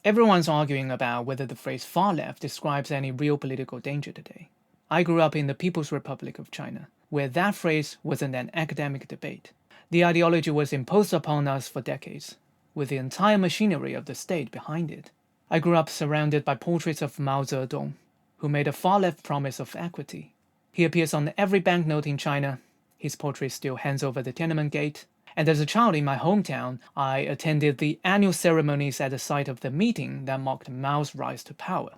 Everyone's arguing about whether the phrase far left describes any real political danger today. I grew up in the People's Republic of China, where that phrase wasn't an academic debate. The ideology was imposed upon us for decades, with the entire machinery of the state behind it. I grew up surrounded by portraits of Mao Zedong, who made a far-left promise of equity. He appears on every banknote in China. His portrait still hangs over the Tiananmen Gate. And as a child in my hometown, I attended the annual ceremonies at the site of the meeting that marked Mao's rise to power.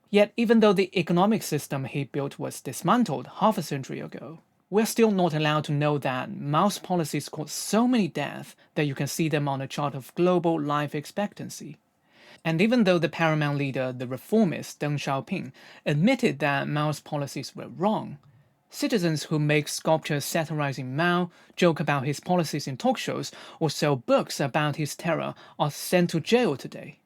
Yet, even though the economic system he built was dismantled half a century ago, we're still not allowed to know that Mao's policies caused so many deaths that you can see them on a chart of global life expectancy. And even though the paramount leader, the reformist Deng Xiaoping, admitted that Mao's policies were wrong, citizens who make sculptures satirizing Mao, joke about his policies in talk shows, or sell books about his terror are sent to jail today.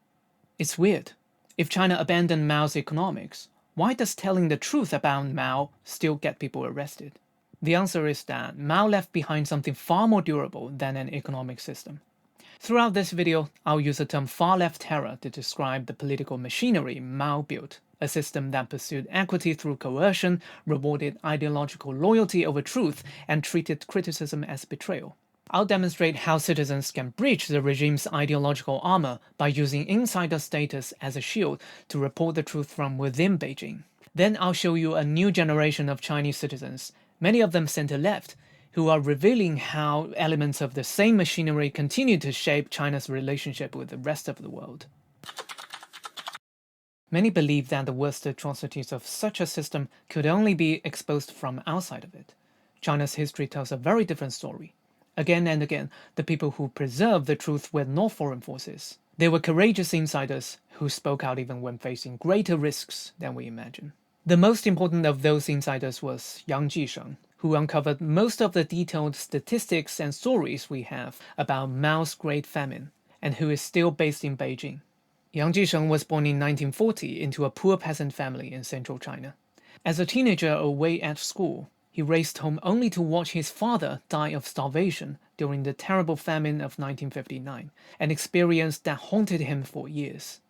It's weird. If China abandoned Mao's economics, why does telling the truth about Mao still get people arrested? The answer is that Mao left behind something far more durable than an economic system. Throughout this video, I'll use the term far-left terror to describe the political machinery Mao built, a system that pursued equity through coercion, rewarded ideological loyalty over truth, and treated criticism as betrayal. I'll demonstrate how citizens can breach the regime's ideological armor by using insider status as a shield to report the truth from within Beijing. Then I'll show you a new generation of Chinese citizens, many of them center-left, who are revealing how elements of the same machinery continue to shape China's relationship with the rest of the world. Many believe that the worst atrocities of such a system could only be exposed from outside of it. China's history tells a very different story. Again and again, the people who preserved the truth were not foreign forces. They were courageous insiders who spoke out even when facing greater risks than we imagine. The most important of those insiders was young Jisheng, who uncovered most of the detailed statistics and stories we have about Mao's Great Famine, and who is still based in Beijing. Yang Jisheng was born in 1940 into a poor peasant family in central China. As a teenager away at school, he raced home only to watch his father die of starvation during the terrible famine of 1959, an experience that haunted him for years.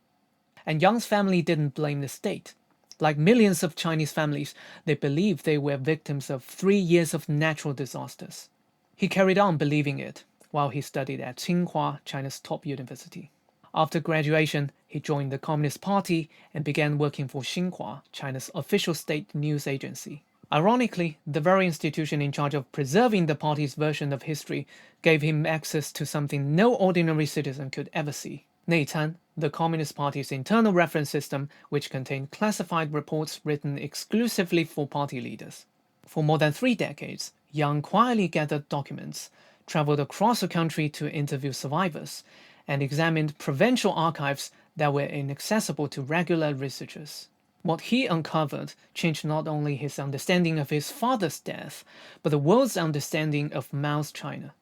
And Yang's family didn't blame the state. Like millions of Chinese families, they believed they were victims of 3 years of natural disasters. He carried on believing it while he studied at Tsinghua, China's top university. After graduation, he joined the Communist Party and began working for Xinhua, China's official state news agency. Ironically, the very institution in charge of preserving the party's version of history gave him access to something no ordinary citizen could ever see: Neican, the Communist Party's internal reference system, which contained classified reports written exclusively for party leaders. For more than 3 decades, Yang quietly gathered documents, traveled across the country to interview survivors, and examined provincial archives that were inaccessible to regular researchers. What he uncovered changed not only his understanding of his father's death, but the world's understanding of Mao's China.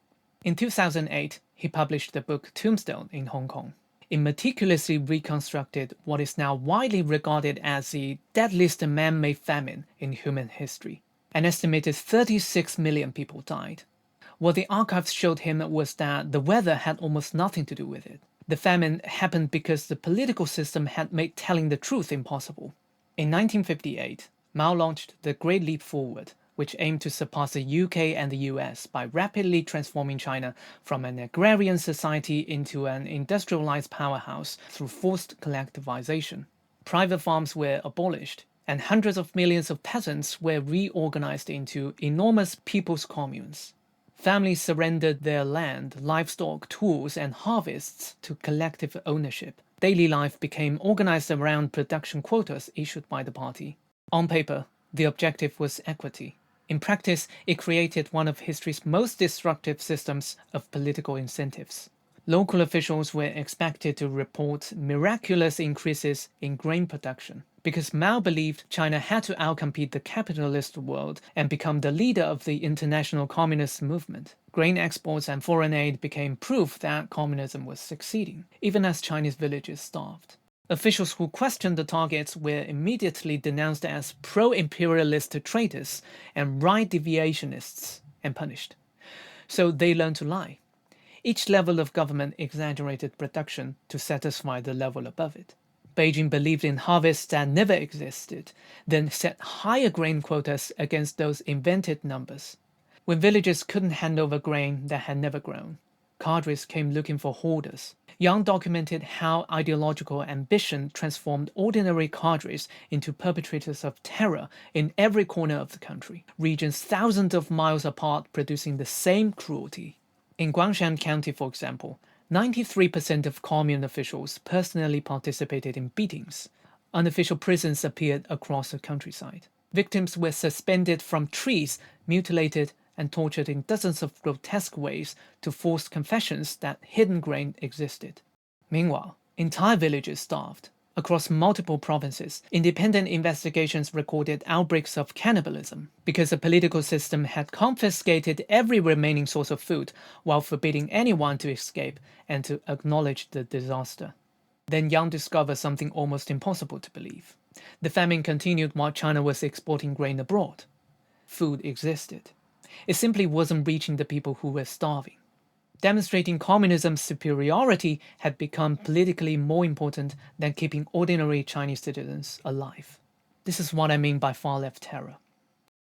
In 2008, he published the book Tombstone in Hong Kong. It meticulously reconstructed what is now widely regarded as the deadliest man-made famine in human history. An estimated 36 million people died. What the archives showed him was that the weather had almost nothing to do with it. The famine happened because the political system had made telling the truth impossible. In 1958, Mao launched the Great Leap Forward, which aimed to surpass the UK and the US by rapidly transforming China from an agrarian society into an industrialized powerhouse through forced collectivization. Private farms were abolished, and hundreds of millions of peasants were reorganized into enormous people's communes. Families surrendered their land, livestock, tools, and harvests to collective ownership. Daily life became organized around production quotas issued by the party. On paper, the objective was equity. In practice, it created one of history's most destructive systems of political incentives. Local officials were expected to report miraculous increases in grain production, because Mao believed China had to outcompete the capitalist world and become the leader of the international communist movement. Grain exports and foreign aid became proof that communism was succeeding, even as Chinese villages starved. Officials who questioned the targets were immediately denounced as pro-imperialist traitors and right deviationists and punished. So they learned to lie. Each level of government exaggerated production to satisfy the level above it. Beijing believed in harvests that never existed, then set higher grain quotas against those invented numbers. When villagers couldn't hand over grain that had never grown, cadres came looking for hoarders. Yang documented how ideological ambition transformed ordinary cadres into perpetrators of terror in every corner of the country, regions thousands of miles apart producing the same cruelty. In Guangshan County, for example, 93% of commune officials personally participated in beatings. Unofficial prisons appeared across the countryside. Victims were suspended from trees, mutilated, and tortured in dozens of grotesque ways to force confessions that hidden grain existed. Meanwhile, entire villages starved. Across multiple provinces, independent investigations recorded outbreaks of cannibalism because the political system had confiscated every remaining source of food while forbidding anyone to escape and to acknowledge the disaster. Then Yang discovered something almost impossible to believe. The famine continued while China was exporting grain abroad. Food existed. It simply wasn't reaching the people who were starving. Demonstrating communism's superiority had become politically more important than keeping ordinary Chinese citizens alive. This is what I mean by far-left terror.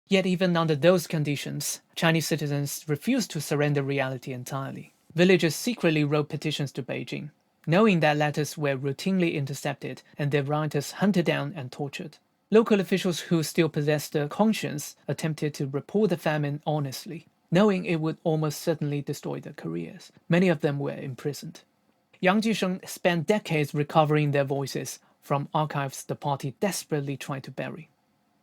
Yet even under those conditions, Chinese citizens refused to surrender reality entirely. Villagers secretly wrote petitions to Beijing, knowing that letters were routinely intercepted and their writers hunted down and tortured. Local officials who still possessed a conscience attempted to report the famine honestly, knowing it would almost certainly destroy their careers. Many of them were imprisoned. Yang Jisheng spent decades recovering their voices from archives the party desperately tried to bury.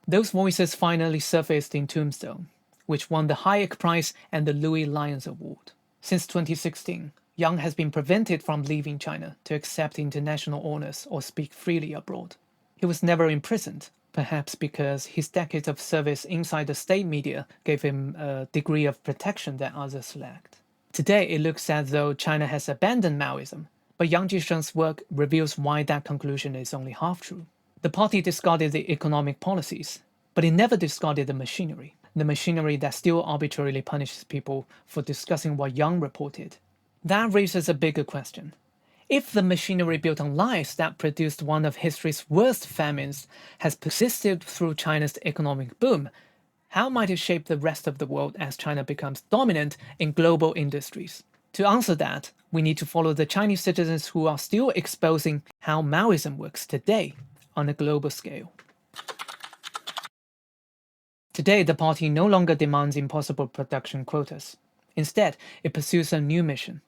Those voices finally surfaced in Tombstone, which won the Hayek Prize and the Louis Lyons Award. Since 2016, Yang has been prevented from leaving China to accept international honors or speak freely abroad. He was never imprisoned, perhaps because his decades of service inside the state media gave him a degree of protection that others lacked. Today, it looks as though China has abandoned Maoism, but Yang Jisheng's work reveals why that conclusion is only half true. The party discarded the economic policies, but it never discarded the machinery that still arbitrarily punishes people for discussing what Yang reported. That raises a bigger question. If the machinery built on lies that produced one of history's worst famines has persisted through China's economic boom, how might it shape the rest of the world as China becomes dominant in global industries? To answer that, we need to follow the Chinese citizens who are still exposing how Maoism works today on a global scale. Today, the party no longer demands impossible production quotas. Instead, it pursues a new mission: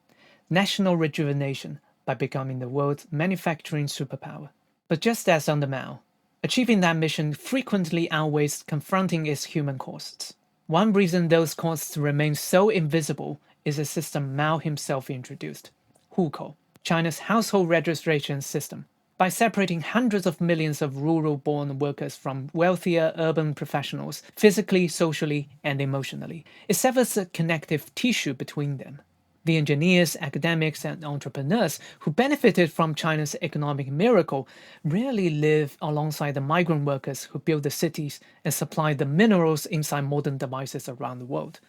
national rejuvenation by becoming the world's manufacturing superpower. But just as under Mao, achieving that mission frequently outweighs confronting its human costs. One reason those costs remain so invisible is a system Mao himself introduced: Hukou, China's household registration system. By separating hundreds of millions of rural-born workers from wealthier urban professionals physically, socially, and emotionally, it severs a connective tissue between them. The engineers, academics, and entrepreneurs who benefited from China's economic miracle rarely live alongside the migrant workers who build the cities and supply the minerals inside modern devices around the world,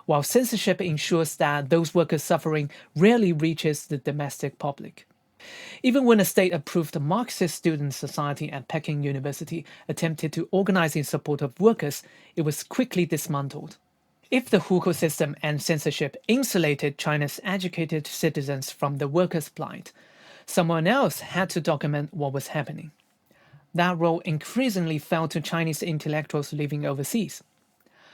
while censorship ensures that those workers' suffering rarely reaches the domestic public. Even when a state-approved Marxist student society at Peking University attempted to organize in support of workers, it was quickly dismantled. If the Hukou system and censorship insulated China's educated citizens from the workers' plight, someone else had to document what was happening. That role increasingly fell to Chinese intellectuals living overseas.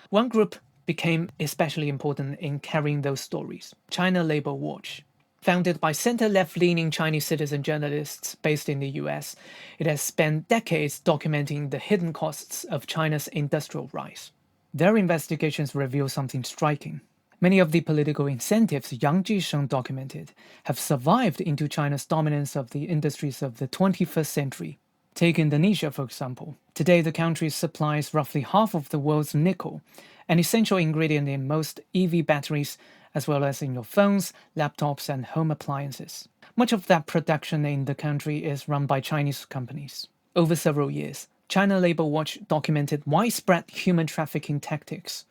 One group became especially important in carrying those stories: China Labor Watch. Founded by center-left-leaning Chinese citizen journalists based in the US, it has spent decades documenting the hidden costs of China's industrial rise. Their investigations reveal something striking. Many of the political incentives Yang Jisheng documented have survived into China's dominance of the industries of the 21st century. Take Indonesia, for example. Today, the country supplies roughly half of the world's nickel, an essential ingredient in most EV batteries, as well as in your phones, laptops, and home appliances. Much of that production in the country is run by Chinese companies. Over several years, China Labor Watch documented widespread human trafficking tactics.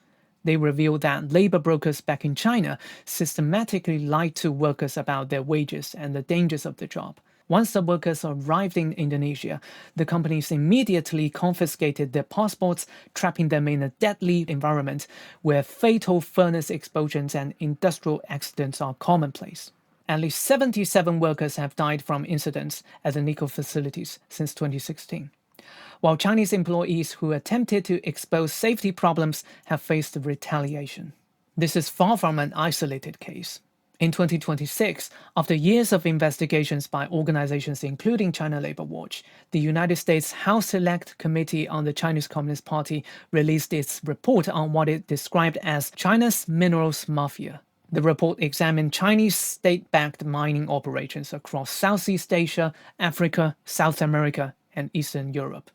They revealed that labor brokers back in China systematically lied to workers about their wages and the dangers of the job. Once the workers arrived in Indonesia, the companies immediately confiscated their passports, trapping them in a deadly environment where fatal furnace explosions and industrial accidents are commonplace. At least 77 workers have died from incidents at the nickel facilities since 2016, while Chinese employees who attempted to expose safety problems have faced retaliation. This is far from an isolated case. In 2026, after years of investigations by organizations including China Labor Watch, the United States House Select Committee on the Chinese Communist Party released its report on what it described as China's minerals mafia. The report examined Chinese state-backed mining operations across Southeast Asia, Africa, South America, and Eastern Europe.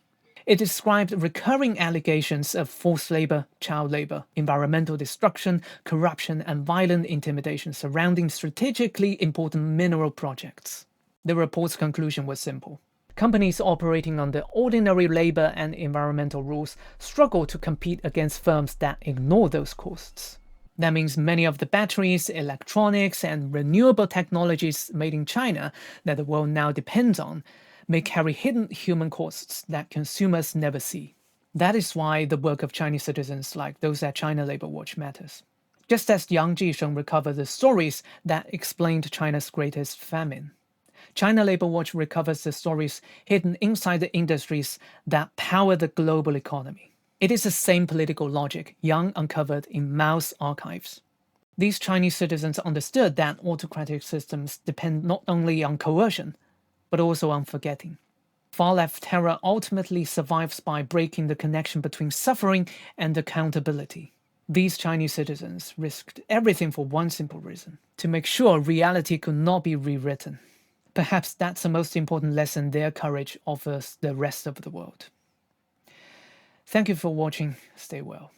It described recurring allegations of forced labor, child labor, environmental destruction, corruption, and violent intimidation surrounding strategically important mineral projects. The report's conclusion was simple. Companies operating under ordinary labor and environmental rules struggle to compete against firms that ignore those costs. That means many of the batteries, electronics, and renewable technologies made in China that the world now depends on may carry hidden human costs that consumers never see. That is why the work of Chinese citizens like those at China Labor Watch matters. Just as young Jisheng recovered the stories that explained China's greatest famine, China Labor Watch recovers the stories hidden inside the industries that power the global economy. It is the same political logic Yang uncovered in Mao's archives. These Chinese citizens understood that autocratic systems depend not only on coercion, but also on forgetting. Far-left terror ultimately survives by breaking the connection between suffering and accountability. These Chinese citizens risked everything for one simple reason: to make sure reality could not be rewritten. Perhaps that's the most important lesson their courage offers the rest of the world. Thank you for watching. Stay well.